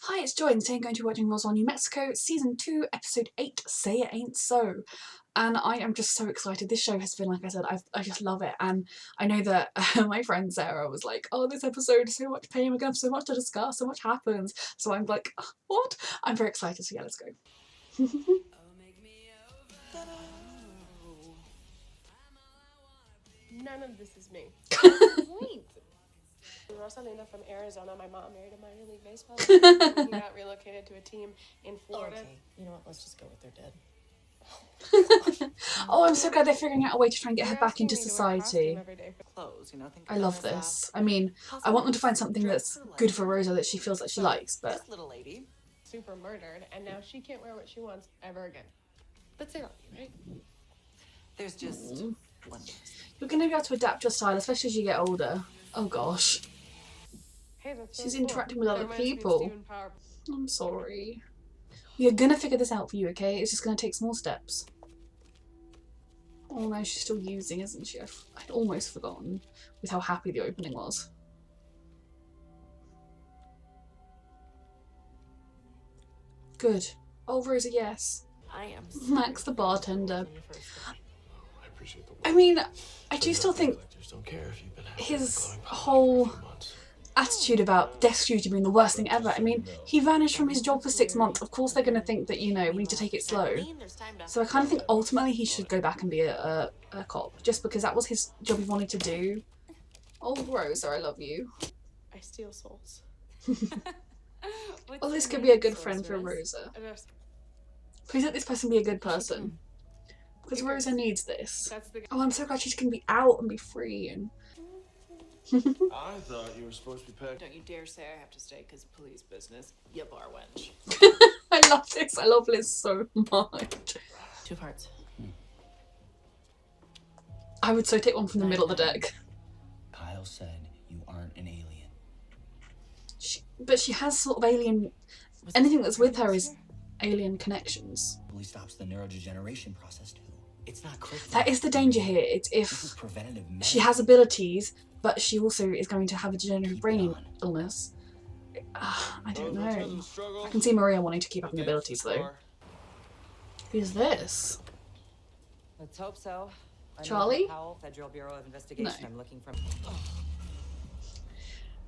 Hi, it's Joy, and today I'm going to be watching Roswell, New Mexico, Season 2, Episode 8, Say It Ain't So. And I am just so excited. This show has been, like I said, I just love it. And I know that my friend Sarah was like, oh, this episode is so much pain, we're going to have so much to discuss, so much happens. So I'm like, what? I'm very excited, so yeah, let's go. None of this is me. Wait. Rosalina from Arizona. My mom married a minor league baseball player. He got relocated to a team in Florida. Okay, you know what? Let's just go with their dead. Oh, I'm so glad they're figuring out a way to try and get her back into society. Clothes, you know, think I love this. I mean, I want them to find something that's good for Rosa that she feels like she likes, but... This little lady. Super murdered, and now she can't wear what she wants ever again. But they love you, right? There's just one. You're going to be able to adapt your style, especially as you get older. Oh gosh. Hey, that's so She's cool. interacting with That other reminds me of people. Stephen Power. I'm sorry. We're gonna figure this out for you, okay? It's just gonna take small steps. Oh no, she's still using, isn't she? I'd almost forgotten with how happy the opening was. Good. Oh, Rosa, yes. I am. Max the bartender. I appreciate the work. I mean, I do still think Collectors don't care if you've been his whole attitude about desk duty being the worst thing ever. I mean, he vanished from his job for 6 months. Of course they're going to think that, you know, we need to take it slow. So I kind of think ultimately he should go back and be a cop, just because that was his job he wanted to do. Oh, Rosa, I love you. I steal souls. Oh, this could be a good friend for Rosa. Please let this person be a good person. Because Rosa needs this. That's the Oh, I'm so glad she's going to be out and be free and... I thought you were supposed to be packed. Don't you dare say I have to stay because police business. You bar wench. I love this. I love Liz so much. 2 parts. I would so take one from the middle of the deck. Kyle said you aren't an alien. But she has sort of alien... Anything that's with her is alien connections. Police stops the neurodegeneration process too. It's not kryptonite. That is the danger here. It's This if is preventative she medicine. has abilities, but she also is going to have a degenerative brain illness. I don't know. I can see Maria wanting to keep having abilities though. Who's this? Let's hope so. Charlie? Powell, Federal Bureau of Investigation. No. I'm looking for.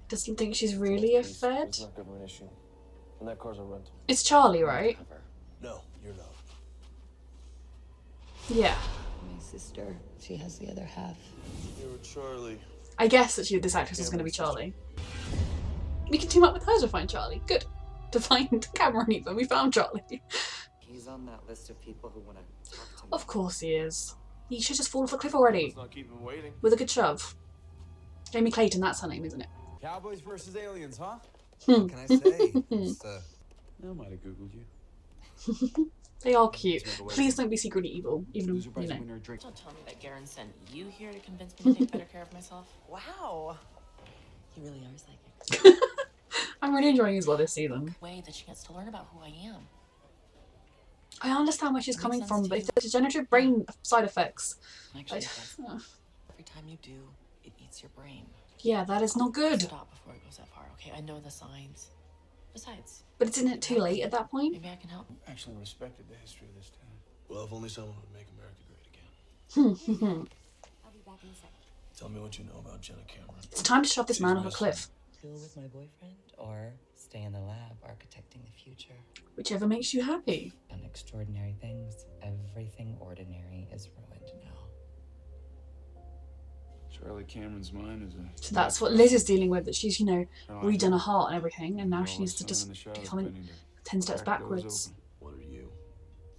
Doesn't think she's really a Fed? It's not government issue. And that car's a rental. It's Charlie, right? No, you're not. Yeah. My sister, she has the other half. You're Charlie. I guess that this actress is going to be Charlie. We can team up with her to find Charlie. Good. To find Cameron even. We found Charlie. He's on that list of people who want to talk to me. Of course he is. He should just fall off a cliff already. Let's not keep him waiting. With a good shove. Jamie Clayton, that's her name, isn't it? Cowboys versus aliens, huh? Hmm. What can I say? It's, I might have Googled you. They are cute. Please don't be secretly evil, even, Loser you buys a know. winner a drink. Don't tell me that Garen sent you here to convince me to take better care of myself. Wow. You really are psychic. I'm really enjoying as well this season. Way that she gets to learn about who I am. I understand where she's Makes coming sense from, to but you. if there's degenerative brain side effects... Actually, I- that's- every time you do, it eats your brain. yeah, that is not good. Stop before it goes that far, okay? I know the signs. Besides, But isn't it too late at that point? maybe I can help. Actually respected the history of this town. Well, if only someone would make America great again. I'll be back in a second. Tell me what you know about Jenna Cameron. It's time to shove this man off a cliff. Chill with my boyfriend or stay in the lab architecting the future. Whichever makes you happy. Done extraordinary things. Everything ordinary is ruined now. Charlie Cameron's mind is a. So that's what Liz is dealing with, that she's, you know, redone her heart and everything, and now she needs to just do something 10 steps backwards. What are you?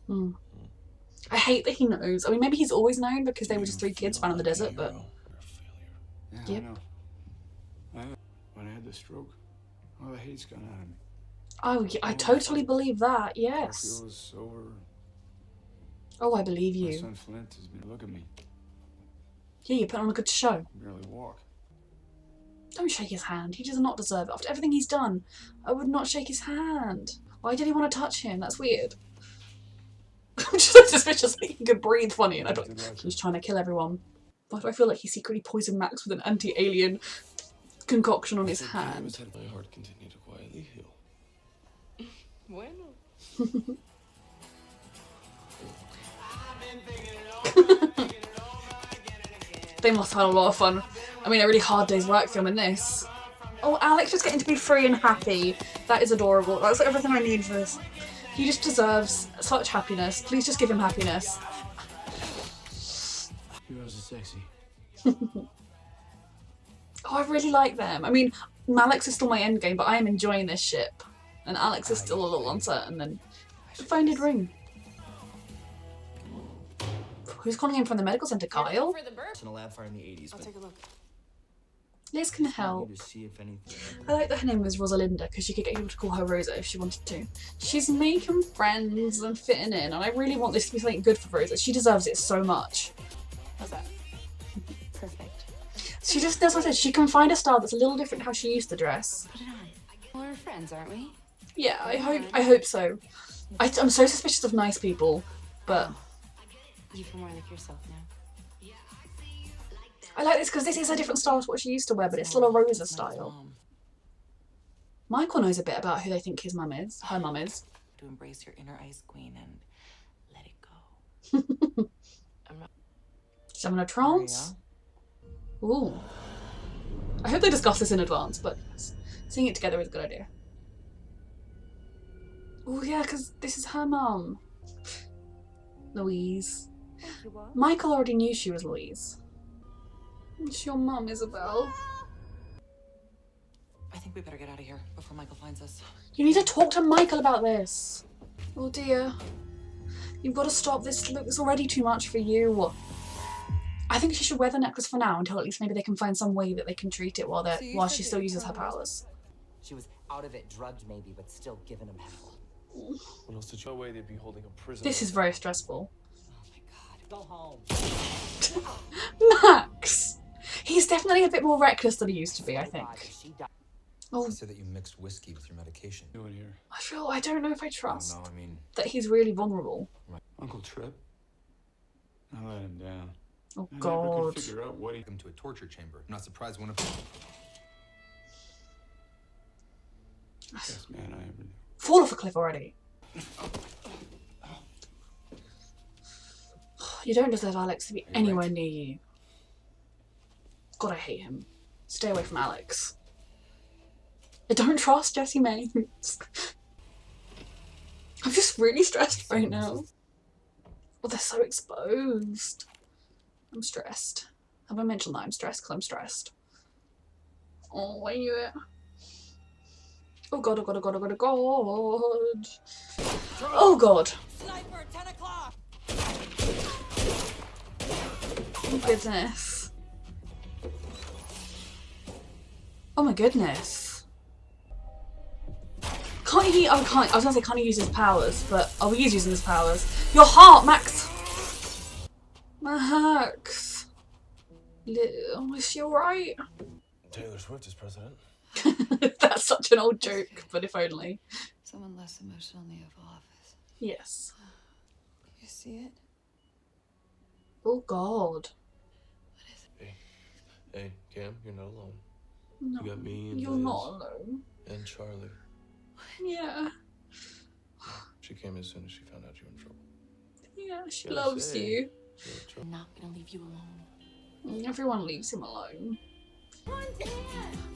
Hmm. I hate that he knows. I mean, maybe he's always known because they were just 3 kids found in the desert, but... You're a failure. Yeah, Yep. I know. When I had the stroke, all the hate's gone out of me. Oh, yeah, I totally believe that, I yes. feel it's over. Oh, I believe My you. son Flint has been. Look at me. Yeah, you put on a good show. I barely walk. Don't shake his hand. He does not deserve it. After everything he's done, I would not shake his hand. Why did he want to touch him? That's weird. I'm just so suspicious that he could breathe funny, and I don't... He's trying to kill everyone. Why do I feel like he secretly poisoned Max with an anti-alien concoction on his hand? Had my heart continue to quietly heal. They must have had a lot of fun. I mean, a really hard day's work filming this. Oh, Alex just getting to be free and happy. That is adorable. That's everything I need for this. He just deserves such happiness. Please just give him happiness. Heroes are sexy. Oh, I really like them. I mean, Alex is still my endgame, but I am enjoying this ship. And Alex is still a little uncertain. And the phone did ring. Who's calling him from the medical centre? Kyle? For the bird. In a lab fire in the 80s, I'll but take a look. Liz can help. need to see if anything. I like that her name was Rosalinda because she could get people to call her Rosa if she wanted to. She's making friends and fitting in, and I really want this to be something good for Rosa. She deserves it so much. How's that? Perfect. She just does what I said. She can find a style that's a little different to how she used to dress. Put it on. We're friends, aren't we? Yeah, I hope so. I'm so suspicious of nice people, but You feel more like yourself now. I like this because this is a different style to what she used to wear, but it's still a Rosa style. Michael knows a bit about who they think his mum is, her mum is. To embrace your inner ice queen and let it go. She's having a trance. Ooh. I hope they discuss this in advance, but yes, seeing it together is a good idea. Oh yeah, because this is her mum. Louise. Michael already knew she was Louise. It's your mum, Isabel. I think we better get out of here before Michael finds us. You need to talk to Michael about this. Oh dear. You've got to stop this. Look, it's already too much for you. I think she should wear the necklace for now until at least maybe they can find some way that they can treat it while she still uses her powers. She was out of it, drugged maybe, but still giving him hell. What else did you? No way they'd be holding a prisoner. This is very stressful. Oh my god, go home. Max! He's definitely a bit more reckless than he used to be, I think. She died. Oh, I said that you mixed whiskey with your medication. Doing here. I don't know if I trust No, I mean, that he's really vulnerable. Uncle Trip. I let him down. Oh I never god. could figure out what he. took him to a torture chamber. I'm not surprised one of Best man I ever knew. Fall off a cliff already. You don't deserve Alex to be anywhere near you. God, I hate him. Stay away from Alex. I don't trust Jessie Maines. I'm just really stressed right now. Well, they're so exposed. I'm stressed. Have I mentioned that I'm stressed? Because I'm stressed. Oh, I knew it. Oh god, oh god, oh god, oh god, oh god. Oh god. Sniper, 10 o'clock! Oh goodness. Oh my goodness. Can't he? Oh, can't. I was gonna say, can't he use his powers? But oh, he is using his powers. Your heart, Max. Max. Oh, is she alright? Taylor Swift is president. That's such an old joke, but if only. Someone less emotional in the Oval Office. Yes. You see it? Oh god. Hey, Cam, you're not alone. No, You got me and you're Liz not alone. and Charlie. Yeah. She came as soon as she found out you were in trouble. Yeah, she Gotta loves say, you. you're in trouble. I'm not gonna leave you alone. Everyone leaves him alone.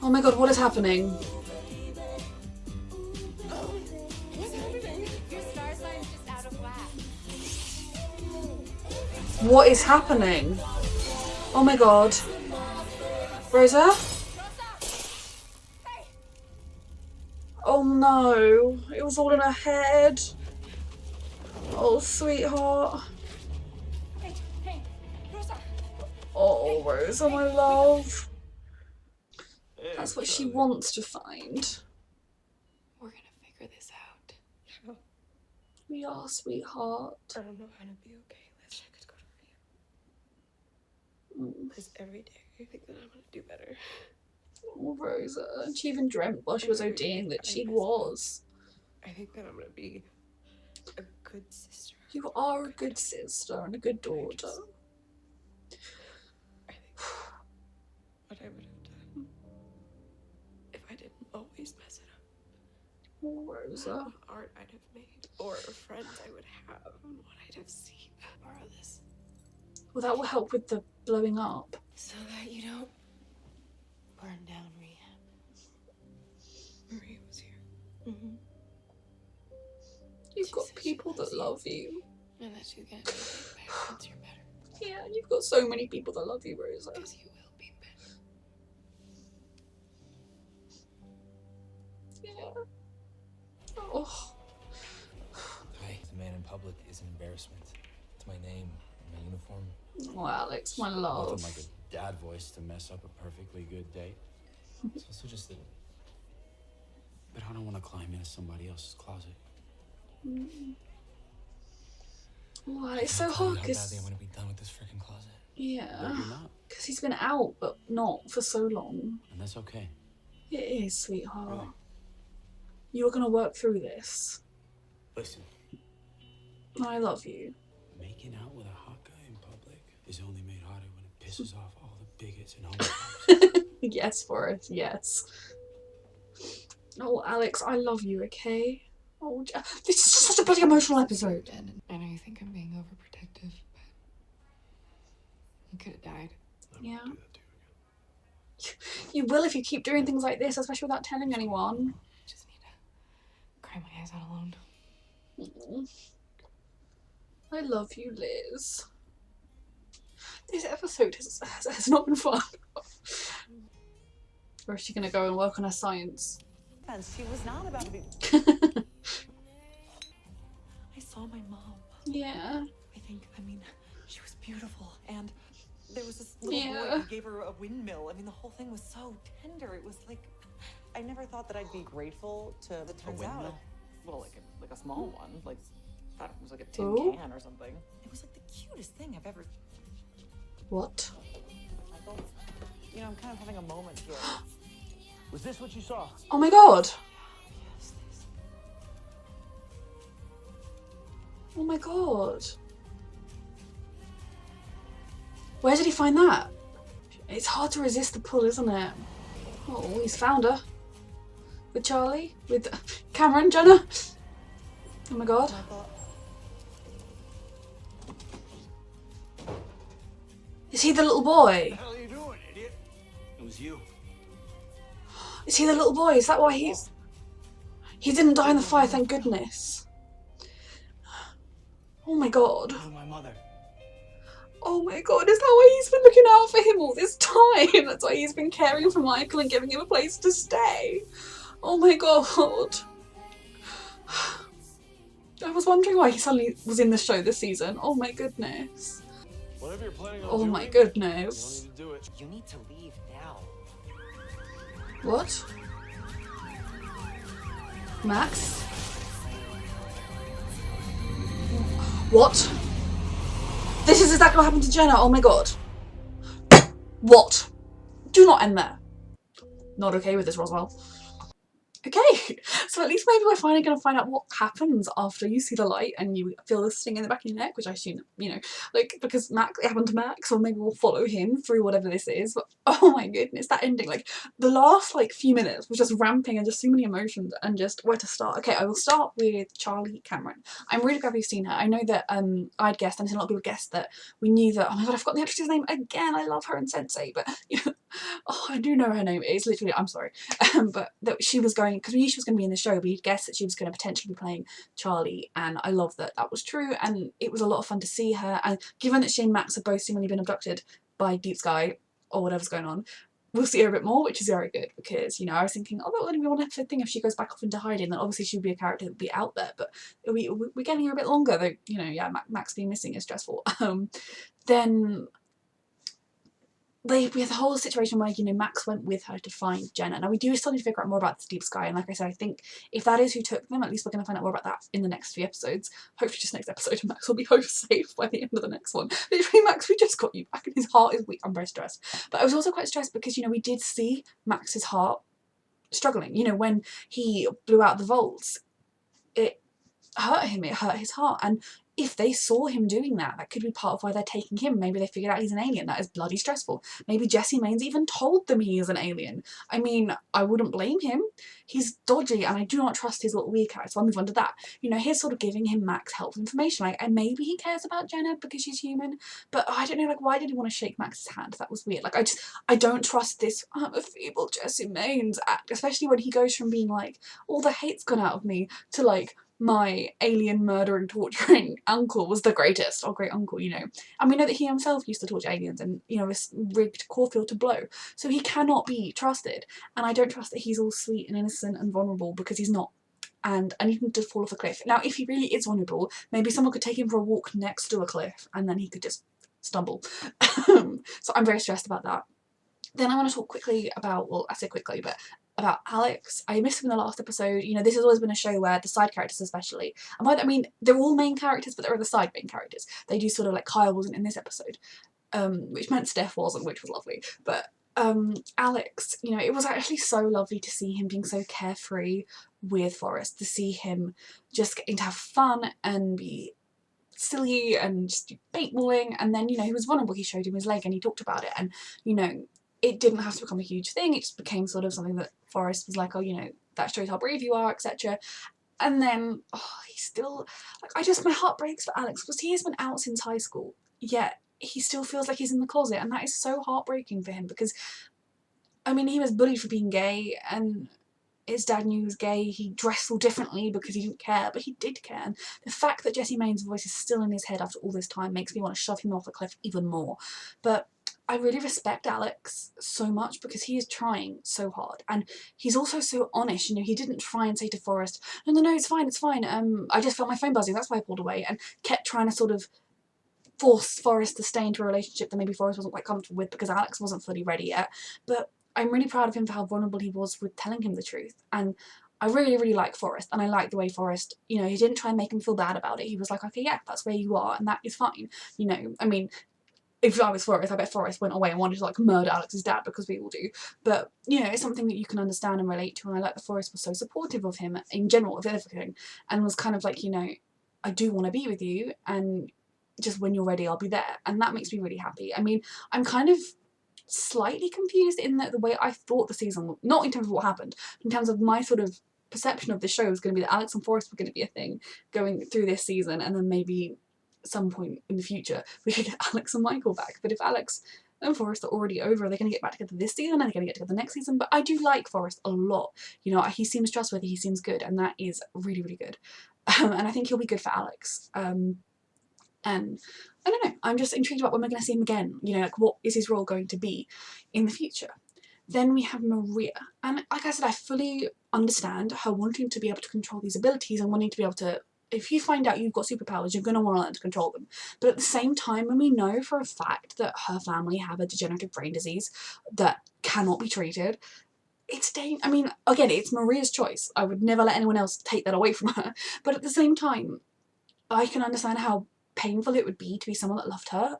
Oh my god, what is happening? Your star sign's just out of whack. What is happening? Oh my god. Rosa? Oh no, it was all in her head. Oh, sweetheart. Hey, Rosa. Oh, Rosa, my love. That's what she wants to find. We're gonna figure this out. We are, sweetheart. I don't know how to be okay. Liz, I could go to you. Because every day I think that I'm gonna do better. Oh, Rosa. And she even dreamt while she was ODing that she was. I think that I'm gonna be a good sister. You are a good sister and a good daughter. I think what I would have done if I didn't always mess it up Oh, Rosa. Art I'd have made, or friends I would have, and what I'd have seen. Borrow this Well, that will help with the blowing up. so that you don't burn down rehab. Maria was here. Mm-hmm. You've got people that love you. And that you get better once you're better. Yeah, you've got so many people that love you, Rosa. Because you will be better. Yeah. Oh. Hi. The man in public is an embarrassment. It's my name, my uniform. Oh, Alex, my love. Nothing like a dad voice to mess up a perfectly good date. It's also just that But I don't want to climb into somebody else's closet. Why? It's so I'll tell you hard how because badly I want to be done with this freaking closet. But yeah, you're not. because he's been out, but not for so long. And that's okay. It is, sweetheart. Really? You're gonna work through this. Listen, I love you. making out with a hot guy in public is only made harder when it pisses off all the bigots and homophobes. Yes, Forrest. Yes. Oh, Alex, I love you. Okay. Oh, this is just such a bloody emotional episode. And I know you think I'm being overprotective, but you could have died. Yeah. Do that to you again. You will if you keep doing things like this, especially without telling anyone. I just need to cry my eyes out alone. Mm. I love you, Liz. This episode has not been fun. Or is she gonna go and work on her science? She was not about to be. I saw my mom. Yeah. I mean, she was beautiful, and there was this little boy Yeah. who gave her a windmill. I mean, the whole thing was so tender. It was like, I never thought that I'd be grateful to. It turns out, windmill? well, like a small one, like I thought it was like a tin Ooh. can or something. It was like the cutest thing I've ever. What? I thought, I'm kind of having a moment here. Was this what you saw? Oh my god. Oh my god. Where did he find that? It's hard to resist the pull, isn't it? Oh, he's found her. With Charlie? With Cameron, Jenna? Oh my god. And I thought, Is he the little boy? What the hell are you doing, idiot? It was you. Is he the little boy? Is that why he's... He didn't die in the fire, thank goodness. Oh my god. You're my mother. Oh my god, is that why he's been looking out for him all this time? That's why he's been caring for Michael and giving him a place to stay. Oh my god. I was wondering why he suddenly was in the show this season. Oh my goodness. Whatever you're planning on Oh doing, my you goodness. don't need to do it. You need to leave now. What? Max? What? This is exactly what happened to Jenna. Oh my god. What? Do not end there. Not okay with this, Roswell. Okay, so at least maybe we're finally going to find out what happens after you see the light and you feel the sting in the back of your neck, which I assume, like, because Max, it happened to Max, or maybe we'll follow him through whatever this is, but oh my goodness, that ending, like, the last, like, few minutes was just ramping and just so many emotions and just where to start. Okay, I will start with Charlie Cameron. I'm really glad we've seen her. I know that I'd guessed, and a lot of people guessed that we knew that, oh my god, I forgot the actress's name again, I love her in Sense8, but, oh, I do know her name, it's literally, I'm sorry, but that she was going, because we knew she was going to be in the show, we'd guessed that she was going to potentially be playing Charlie, and I love that that was true, and it was a lot of fun to see her, and given that she and Max have both seemingly been abducted by Deep Sky, or whatever's going on, we'll see her a bit more, which is very good, because, I was thinking, oh, that would only be one episode thing if she goes back off into hiding, then obviously she would be a character that would be out there, but we're getting her a bit longer, though, yeah, Max being missing is stressful. Then we had the whole situation where, Max went with her to find Jenna. Now, we do still need to figure out more about this Deep Sky, and like I said, I think if that is who took them, at least we're going to find out more about that in the next few episodes. Hopefully just next episode, and Max will be home safe by the end of the next one. Literally, Max, we just got you back, and his heart is weak. I'm very stressed. But I was also quite stressed because, we did see Max's heart struggling. When he blew out the vaults, hurt him, it hurt his heart. And if they saw him doing that, that could be part of why they're taking him. Maybe they figured out he's an alien. That is bloody stressful. Maybe Jesse Maines even told them he is an alien. I mean, I wouldn't blame him. He's dodgy and I do not trust his little weird character, so I'll move on to that. You know, he's sort of giving him Max helpful information, like, and maybe he cares about Jenna because she's human, but I don't know, like, why did he want to shake Max's hand? That was weird. Like, I don't trust this I'm a feeble Jesse Maines act, especially when he goes from being like, all the hate's gone out of me, to like, my alien murdering torturing uncle was the greatest, or great uncle, you know. And we know that he himself used to torture aliens and, you know, rigged Caulfield to blow, so he cannot be trusted. And I don't trust that he's all sweet and innocent and vulnerable, because he's not. And I need him to fall off a cliff. Now, if he really is vulnerable, maybe someone could take him for a walk next to a cliff and then he could just stumble. So I'm very stressed about that. Then I want to talk quickly about, well, I say quickly, but about Alex. I missed him in the last episode. You know, this has always been a show where the side characters especially, and by that I mean they're all main characters, but there are the side main characters. They do sort of, like, Kyle wasn't in this episode, which meant Steph wasn't, which was lovely. But Alex, you know, it was actually so lovely to see him being so carefree with Forrest, to see him just getting to have fun and be silly and just do paintballing. And then, you know, he was vulnerable, he showed him his leg and he talked about it, and, you know, it didn't have to become a huge thing, it just became sort of something that Forrest was like, oh, you know, that shows how brave you are, etc. And then, oh, he's still, like, my heart breaks for Alex, because he has been out since high school, yet he still feels like he's in the closet, and that is so heartbreaking for him, because, I mean, he was bullied for being gay, and his dad knew he was gay, he dressed all differently because he didn't care, but he did care. And the fact that Jesse Maine's voice is still in his head after all this time makes me want to shove him off a cliff even more. But I really respect Alex so much, because he is trying so hard, and he's also so honest. You know, he didn't try and say to Forrest, no, it's fine, I just felt my phone buzzing, that's why I pulled away, and kept trying to sort of force Forrest to stay into a relationship that maybe Forrest wasn't quite comfortable with, because Alex wasn't fully ready yet. But I'm really proud of him for how vulnerable he was with telling him the truth, and I really, really like Forrest, and I like the way Forrest, you know, he didn't try and make him feel bad about it. He was like, okay, yeah, that's where you are, and that is fine. You know, I mean, if I was Forrest, I bet Forrest went away and wanted to, like, murder Alex's dad, because we all do. But, you know, it's something that you can understand and relate to, and I like that Forrest was so supportive of him in general, of everything, and was kind of like, you know, I do want to be with you, and just when you're ready, I'll be there. And that makes me really happy. I mean, I'm kind of slightly confused in that the way I thought the season, not in terms of what happened, in terms of my sort of perception of the show was going to be that Alex and Forrest were going to be a thing going through this season, and then maybe some point in the future we could get Alex and Michael back. But if Alex and Forrest are already over, are they going to get back together this season? Are they going to get together next season? But I do like Forrest a lot. You know, he seems trustworthy, he seems good, and that is really, really good. And I think he'll be good for Alex. And I don't know, I'm just intrigued about when we're going to see him again. You know, like, what is his role going to be in the future? Then we have Maria, and like I said, I fully understand her wanting to be able to control these abilities and wanting to be able to, if you find out you've got superpowers, you're going to want to learn to control them. But at the same time, when we know for a fact that her family have a degenerative brain disease that cannot be treated, I mean, again, it's Maria's choice. I would never let anyone else take that away from her. But at the same time, I can understand how painful it would be to be someone that loved her,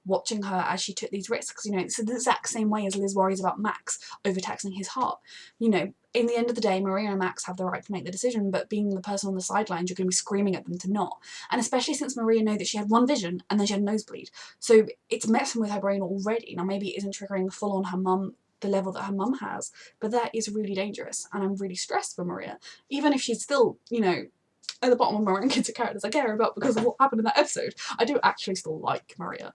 watching her as she took these risks. You know, it's the exact same way as Liz worries about Max overtaxing his heart. You know, in the end of the day, Maria and Max have the right to make the decision, but being the person on the sidelines, you're going to be screaming at them to not. And especially since Maria knew that she had one vision and then she had a nosebleed. So it's messing with her brain already. Now, maybe it isn't triggering full on her mum, the level that her mum has, but that is really dangerous, and I'm really stressed for Maria. Even if she's still, you know, at the bottom of my rankings of characters I care about because of what happened in that episode, I do actually still like Maria.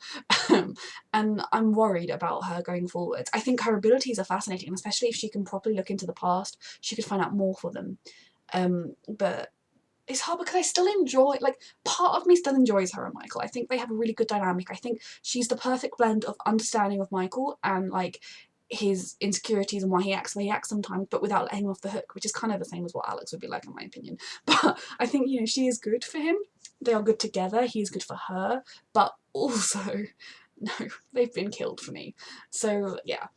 And I'm worried about her going forward. I think her abilities are fascinating, especially if she can properly look into the past, she could find out more for them. But it's hard because I still enjoy, like, part of me still enjoys her and Michael. I think they have a really good dynamic. I think she's the perfect blend of understanding of Michael and, like, his insecurities and why he acts the way he acts sometimes, but without letting him off the hook, which is kind of the same as what Alex would be like, in my opinion. But I think, you know, she is good for him. They are good together. He is good for her. But also, no, they've been killed for me. So, yeah.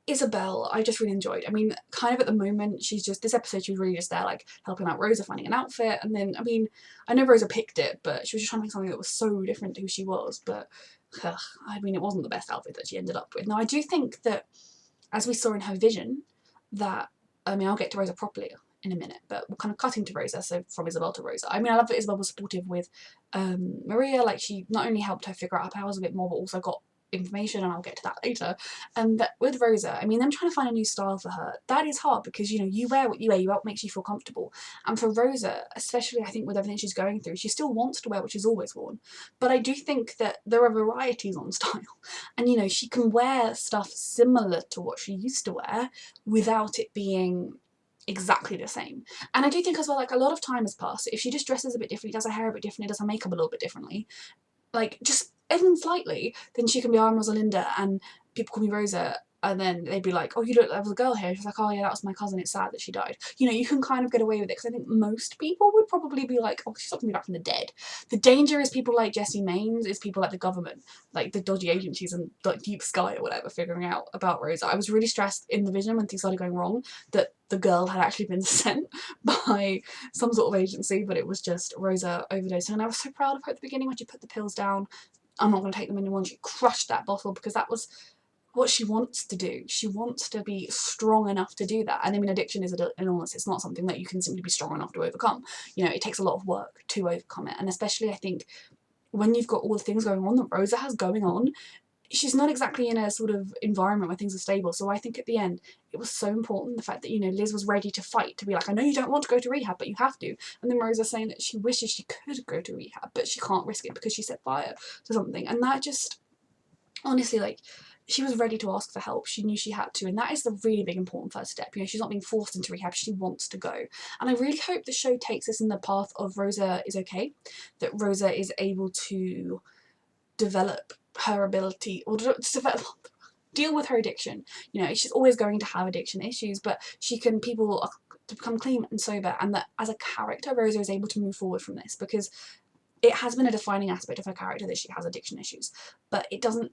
Isabel, I just really enjoyed. I mean, kind of at the moment, she's just, this episode, she was really just there, like, helping out Rosa finding an outfit. And then, I mean, I know Rosa picked it, but she was just trying to make something that was so different to who she was. But, I mean, it wasn't the best outfit that she ended up with. Now, I do think that, as we saw in her vision, that, I mean, I'll get to Rosa properly in a minute, but we're kind of cutting to Rosa, so from Isabel to Rosa. I mean, I love that Isabel was supportive with Maria, like she not only helped her figure out her powers a bit more, but also got information, and I'll get to that later. And that with Rosa, I mean, them trying to find a new style for her, that is hard because, you know, you wear what makes you feel comfortable. And for Rosa, especially I think with everything she's going through, she still wants to wear what she's always worn. But I do think that there are varieties on style. And, you know, she can wear stuff similar to what she used to wear without it being exactly the same. And I do think as well, like, a lot of time has passed. If she just dresses a bit differently, does her hair a bit differently, does her makeup a little bit differently, like, just even slightly, then she can be, I'm Rosalinda, and people call me Rosa, and then they'd be like, oh, you look like a girl here. She's like, oh yeah, that was my cousin, it's sad that she died. You know, you can kind of get away with it, because I think most people would probably be like, oh, she's not coming back from the dead. The danger is people like Jessie Maines, is people like the government, like the dodgy agencies and like Deep Sky or whatever, figuring out about Rosa. I was really stressed in the vision when things started going wrong that the girl had actually been sent by some sort of agency, but it was just Rosa overdosing. And I was so proud of her at the beginning when she put the pills down. I'm not going to take them anymore, and she crushed that bottle, because that was what she wants to do. She wants to be strong enough to do that. And I mean, addiction is an illness. It's not something that you can simply be strong enough to overcome. You know, it takes a lot of work to overcome it. And especially, I think, when you've got all the things going on that Rosa has going on, she's not exactly in a sort of environment where things are stable. So I think at the end, it was so important, the fact that, you know, Liz was ready to fight, to be like, I know you don't want to go to rehab, but you have to. And then Rosa saying that she wishes she could go to rehab, but she can't risk it because she set fire to something. And that just, honestly, like, she was ready to ask for help. She knew she had to, and that is the really big important first step. You know, she's not being forced into rehab, she wants to go. And I really hope the show takes us in the path of Rosa is okay, that Rosa is able to develop her ability, or to develop, deal with her addiction. You know, she's always going to have addiction issues, but she can, people to become clean and sober, and that as a character, Rosa is able to move forward from this, because it has been a defining aspect of her character that she has addiction issues, but it doesn't,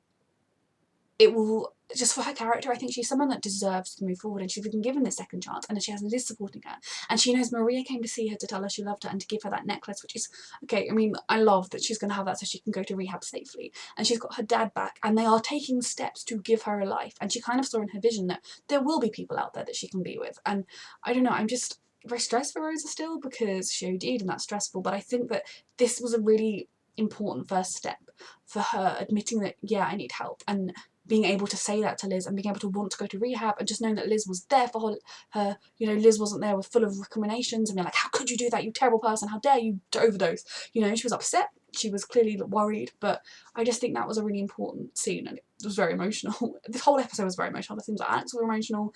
it will, just for her character, I think she's someone that deserves to move forward, and she's been given this second chance, and she has Liz supporting her, and she knows Maria came to see her to tell her she loved her and to give her that necklace, which is, okay, I mean, I love that she's going to have that so she can go to rehab safely, and she's got her dad back, and they are taking steps to give her a life, and she kind of saw in her vision that there will be people out there that she can be with. And I don't know, I'm just very stressed for Rosa still, because she OD'd and that's stressful, but I think that this was a really important first step for her, admitting that, yeah, I need help, and being able to say that to Liz, and being able to want to go to rehab, and just knowing that Liz was there for her, you know, Liz wasn't there with full of recriminations and being like, how could you do that, you terrible person, how dare you to overdose, you know. She was upset, she was clearly worried, but I just think that was a really important scene, and it was very emotional. This whole episode was very emotional, the things like Alex were emotional.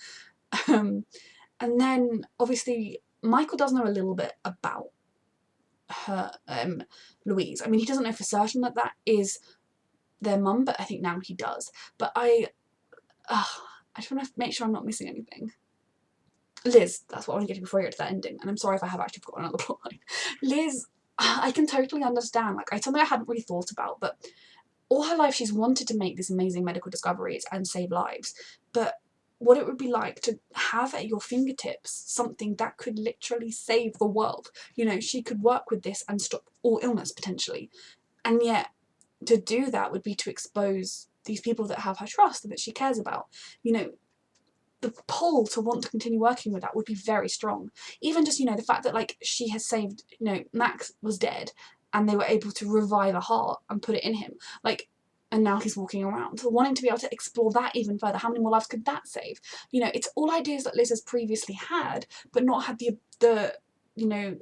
And then obviously Michael does know a little bit about her, Louise. I mean, he doesn't know for certain that that is their mum, but I think now he does. But I just want to make sure I'm not missing anything. Liz, that's what I want to get to before I get to that ending, and I'm sorry if I have actually forgotten another plotline. Liz, I can totally understand, like, it's something I hadn't really thought about, but all her life she's wanted to make these amazing medical discoveries and save lives, but what it would be like to have at your fingertips something that could literally save the world. You know, she could work with this and stop all illness potentially, and yet to do that would be to expose these people that have her trust and that she cares about. You know, the pull to want to continue working with that would be very strong. Even just, you know, the fact that, like, she has saved, you know, Max was dead and they were able to revive a heart and put it in him, like, and now he's walking around. So wanting to be able to explore that even further, how many more lives could that save? You know, it's all ideas that Liz has previously had, but not had the you know,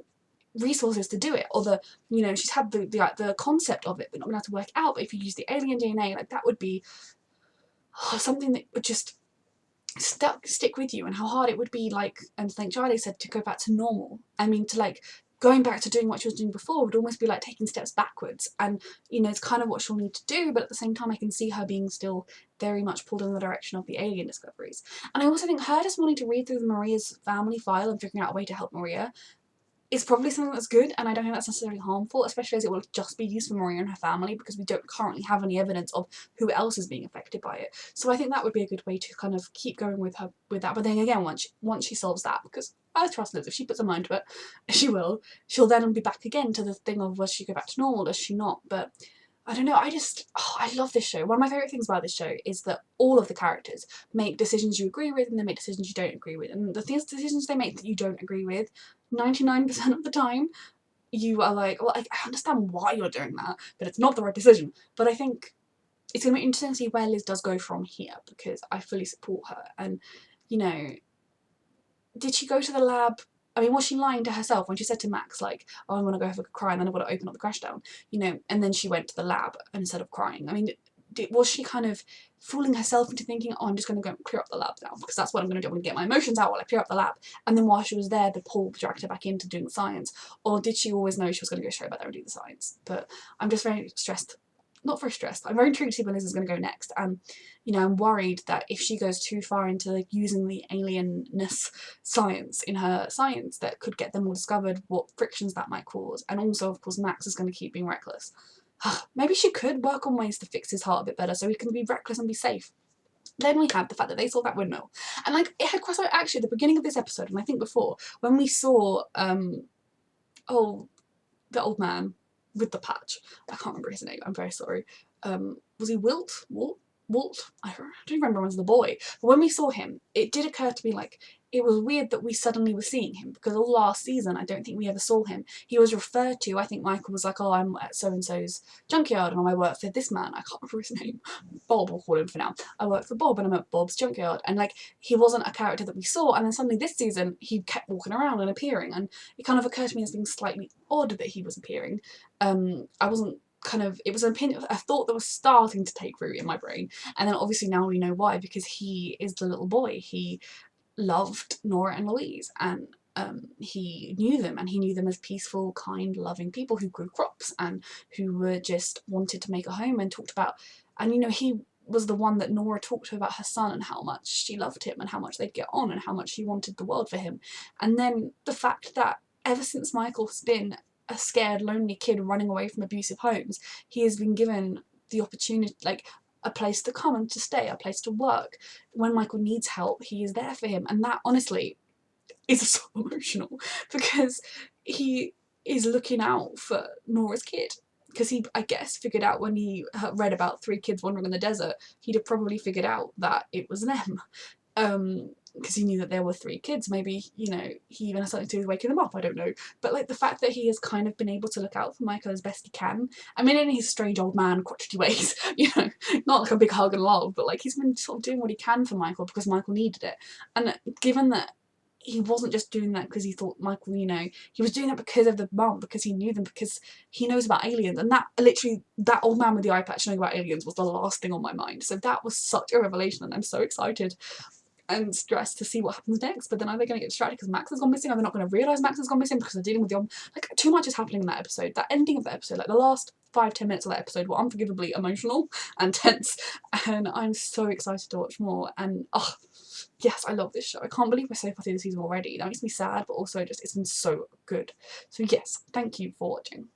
resources to do it, or the, you know, she's had the concept of it but not been able to work out. But if you use the alien DNA, like, that would be something that would just stick with you, and how hard it would be, like, and I think Charlie said, to go back to normal. I mean, to, like, going back to doing what she was doing before would almost be like taking steps backwards, and, you know, it's kind of what she'll need to do, but at the same time I can see her being still very much pulled in the direction of the alien discoveries. And I also think her just wanting to read through Maria's family file and figuring out a way to help Maria is probably something that's good, and I don't think that's necessarily harmful, especially as it will just be used for Maria and her family, because we don't currently have any evidence of who else is being affected by it. So I think that would be a good way to kind of keep going with her with that. But then again, once she solves that, because I trust Liz, if she puts her mind to it, she will, she'll then be back again to the thing of, will she go back to normal, does she not? But I don't know, I love this show. One of my favourite things about this show is that all of the characters make decisions you agree with and they make decisions you don't agree with. And the decisions they make that you don't agree with, 99% of the time, you are like, well, I understand why you're doing that, but it's not the right decision. But I think it's going to be interesting to see where Liz does go from here, because I fully support her. And, you know, did she go to the lab? I mean, was she lying to herself when she said to Max, like, oh, I want to go have a cry and then I've got to open up the crash down, you know, and then she went to the lab instead of crying? I mean, was she kind of fooling herself into thinking, oh, I'm just going to go and clear up the lab now, because that's what I'm going to do, I'm going to get my emotions out while I clear up the lab, and then while she was there, the Paul dragged her back into doing the science? Or did she always know she was going to go straight back there and do the science? But I'm just very stressed. Not very stressed. I'm very intrigued to see where Liz is going to go next, and you know, I'm worried that if she goes too far into like using the alienness science in her science, that could get them all discovered, what frictions that might cause. And also, of course, Max is going to keep being reckless. Maybe she could work on ways to fix his heart a bit better so he can be reckless and be safe. Then we have the fact that they saw that windmill, and like it had crossed out actually at the beginning of this episode, and I think before, when we saw oh, the old man with the patch. I can't remember his name, I'm very sorry. Was he Wilt? Walt? I don't remember him as the boy. But when we saw him, it did occur to me, like, it was weird that we suddenly were seeing him, because all last season I don't think we ever saw him. He was referred to, I think Michael was like, oh, I'm at so-and-so's junkyard and I work for this man. I can't remember his name. Bob, we'll call him for now. I work for Bob and I'm at Bob's junkyard. And like, he wasn't a character that we saw, and then suddenly this season he kept walking around and appearing, and it kind of occurred to me as being slightly odd that he was appearing. I wasn't it was an opinion, a thought that was starting to take root in my brain, and then obviously now we know why, because he is the little boy. He loved Nora and Louise, and he knew them, and he knew them as peaceful, kind, loving people who grew crops and who were just wanted to make a home, and talked about, and you know, he was the one that Nora talked to about her son and how much she loved him and how much they'd get on and how much she wanted the world for him. And then the fact that ever since Michael's been a scared, lonely kid running away from abusive homes, he has been given the opportunity, like, a place to come and to stay, a place to work. When Michael needs help, he is there for him. And that, honestly, is so emotional, because he is looking out for Nora's kid. Because he, I guess, figured out when he read about 3 kids wandering in the desert, he'd have probably figured out that it was them. Because he knew that there were 3 kids. Maybe, you know, he even has something to do with waking them up, I don't know. But like, the fact that he has kind of been able to look out for Michael as best he can, I mean, in his strange old man crotchety ways, you know, not like a big hug and love, but like, he's been sort of doing what he can for Michael because Michael needed it. And given that he wasn't just doing that because he thought Michael, you know, he was doing that because of the mum, because he knew them, because he knows about aliens. And that, literally, that old man with the eye patch knowing about aliens was the last thing on my mind. So that was such a revelation, and I'm so excited and stressed to see what happens next. But then are they going to get distracted because Max has gone missing? Are they not going to realise Max has gone missing because they're dealing with the like, too much is happening in that episode. That ending of the episode, like the last 5-10 minutes of that episode, were unforgivably emotional and tense, and I'm so excited to watch more. And oh yes, I love this show. I can't believe we're so far through the season already. That makes me sad, but also just, it's been so good. So yes, thank you for watching.